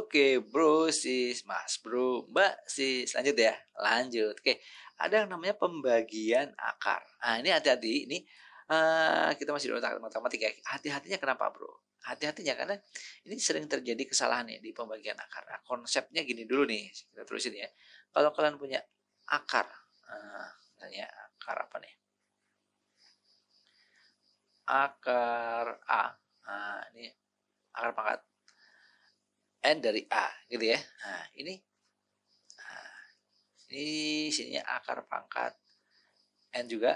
Oke, bro, sis, mas, bro, mbak, sis. Lanjut ya, lanjut. Oke, ada yang namanya pembagian akar. Nah, ini hati-hati. Ini kita masih di matematika ya. Hati-hatinya kenapa, bro? Hati-hatinya karena ini sering terjadi kesalahan ya di pembagian akar. Nah, konsepnya gini dulu nih, kita terusin ya. Kalau kalian punya akar, misalnya akar apa nih? Akar A. Nah, ini akar pangkat N dari A, gitu ya. Nah, ini sininya akar pangkat N juga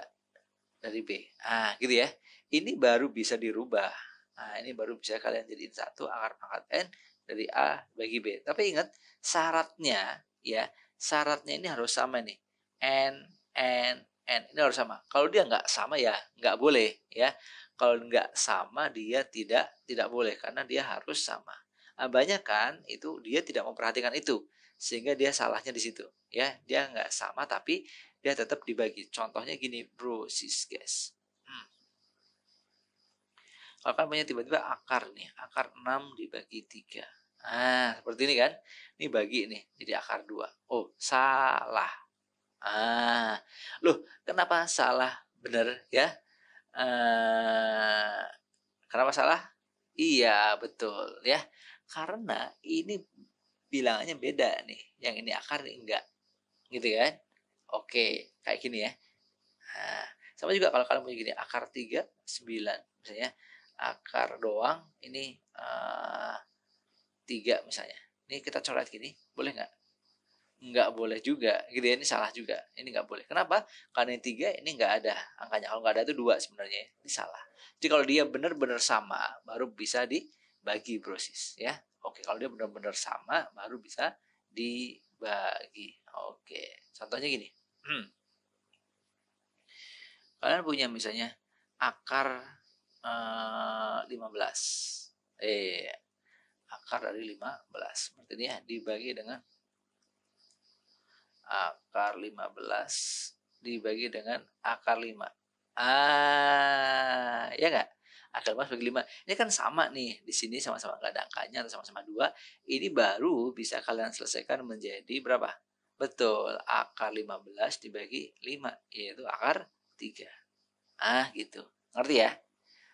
dari B. Nah, gitu ya. Ini baru bisa dirubah. Nah, ini baru bisa kalian jadiin satu akar pangkat N dari A bagi B. Tapi ingat, syaratnya ya, syaratnya ini harus sama nih. N, N, N. Ini harus sama. Kalau dia nggak sama ya nggak boleh ya. Kalau nggak sama dia tidak boleh karena dia harus sama. Nah, banyak kan itu dia tidak memperhatikan itu sehingga dia salahnya di situ ya. Dia nggak sama tapi dia tetap dibagi. Contohnya gini, bro, sis, guys. Kalau kan punya tiba-tiba akar nih, akar 6 dibagi 3. Nah, seperti ini kan. Ini bagi nih, jadi akar 2. Oh, salah. Loh, kenapa salah? Bener ya. Eh, kenapa salah? Iya, betul ya. Karena ini bilangannya beda nih. Yang ini akar, ini enggak. Gitu kan. Oke, kayak gini ya. Nah, sama juga kalau kalian punya gini, akar 3, 9. Misalnya akar doang, ini 3 misalnya. Ini kita coret gini, boleh nggak? Nggak boleh juga, gitu ya, ini salah juga. Ini nggak boleh. Kenapa? Karena yang 3 ini nggak ada angkanya. Kalau nggak ada itu 2 sebenarnya. Ini salah. Jadi kalau dia benar-benar sama, baru bisa dibagi, brosis. Ya. Oke, kalau dia benar-benar sama, baru bisa dibagi. Oke, contohnya gini. Kalian punya misalnya akar 15. Akar dari 15. Berarti ini ya dibagi dengan akar 15 dibagi dengan akar 5. Ya nggak? Akar 15 bagi 5. Ini kan sama nih. Di sini sama-sama nggak ada angkanya atau sama-sama 2. Ini baru bisa kalian selesaikan menjadi berapa? Betul, akar 15 dibagi 5, yaitu akar 3. Gitu. Ngerti ya?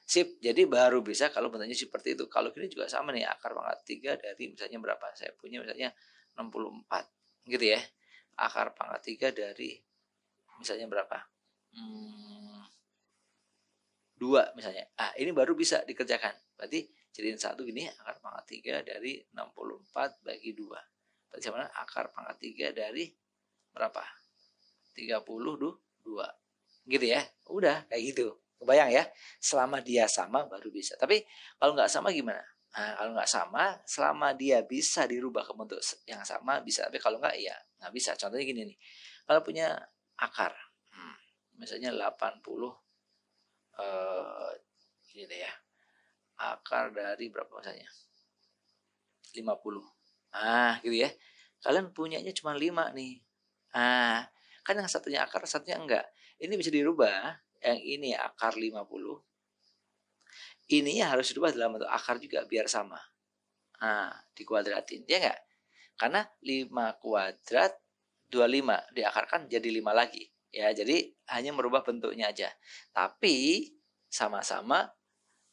Sip, jadi baru bisa kalau bentuknya seperti itu. Kalau gini juga sama nih, akar pangkat 3 dari misalnya berapa? Saya punya misalnya 64. Gitu ya. Akar pangkat 3 dari misalnya berapa? 2 misalnya. Ini baru bisa dikerjakan. Berarti jadiin satu gini, akar pangkat 3 dari 64 bagi 2. Berarti sama akar pangkat 3 dari berapa? 32. Gitu ya. Udah kayak gitu. Kebayang ya, selama dia sama baru bisa. Tapi kalau nggak sama gimana? Nah, kalau nggak sama, selama dia bisa dirubah ke bentuk yang sama bisa. Tapi kalau nggak, ya nggak bisa. Contohnya gini nih, kalau punya akar, misalnya 80, gini deh ya, akar dari berapa misalnya? 50. Gitu ya. Kalian punyanya cuma 5 nih. Kan yang satunya akar, satunya enggak. Ini bisa dirubah. Yang ini akar 50, ininya harus dirubah dalam bentuk akar juga biar sama. Dikuadratin, ya enggak? Karena 5 kuadrat 25 diakarkan jadi 5 lagi. Ya, jadi hanya merubah bentuknya aja. Tapi sama-sama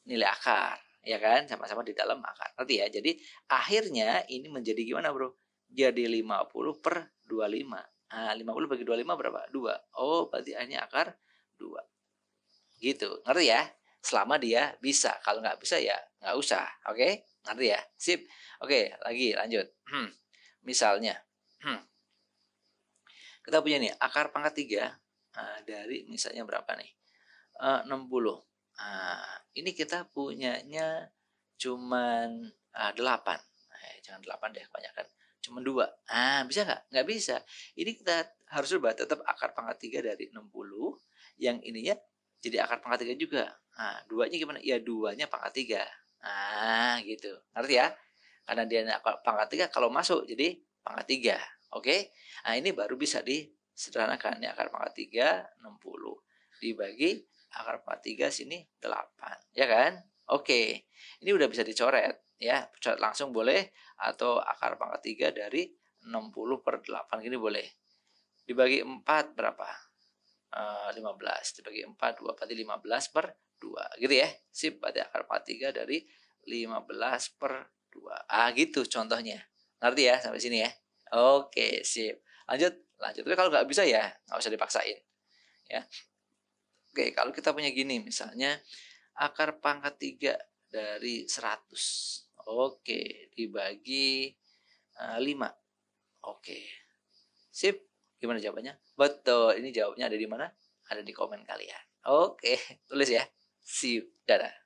nilai akar, ya kan? Sama-sama di dalam akar. Ngerti ya? Jadi akhirnya ini menjadi gimana, Bro? Jadi 50 per 25. 50 bagi 25 berapa? 2. Oh, berarti akhirnya akar 2. Gitu. Ngerti ya? Selama dia bisa. Kalau nggak bisa ya nggak usah. Oke? Ngerti ya? Sip. Oke, lagi lanjut. Misalnya, kita punya nih akar pangkat 3 dari misalnya berapa nih? 60. Ini kita punyanya cuman 8. Jangan 8 deh, kebanyakan. Cuma 2. Bisa nggak? Nggak bisa. Ini kita harus ubah tetap akar pangkat 3 dari 60. Yang ininya jadi akar pangkat 3 juga. Duanya gimana? Ya, duanya pangkat 3. Gitu. Ngerti ya? Karena dia akar pangkat 3, kalau masuk jadi pangkat 3. Oke? Ini baru bisa disederhanakan. Ini akar pangkat 3, 60. Dibagi akar pangkat 3 sini 8. Ya kan? Oke. Ini udah bisa dicoret. ya, coret langsung boleh, atau akar pangkat 3 dari 60/8 gini boleh. Dibagi 4 berapa? 15, dibagi 4, 2, berarti 15/2, gitu ya. Sip, berarti akar pangkat 3 dari 15/2. Gitu contohnya. Ngerti ya sampai sini ya? Oke, sip. Lanjut lanjut. Tapi kalau nggak bisa ya nggak usah dipaksain, ya. Oke, kalau kita punya gini misalnya akar pangkat 3 dari 100. Oke, dibagi, 5. Oke, sip. Gimana jawabannya? Betul, ini jawabnya ada di mana? Ada di komen kalian. Oke, tulis ya. Sip, dadah.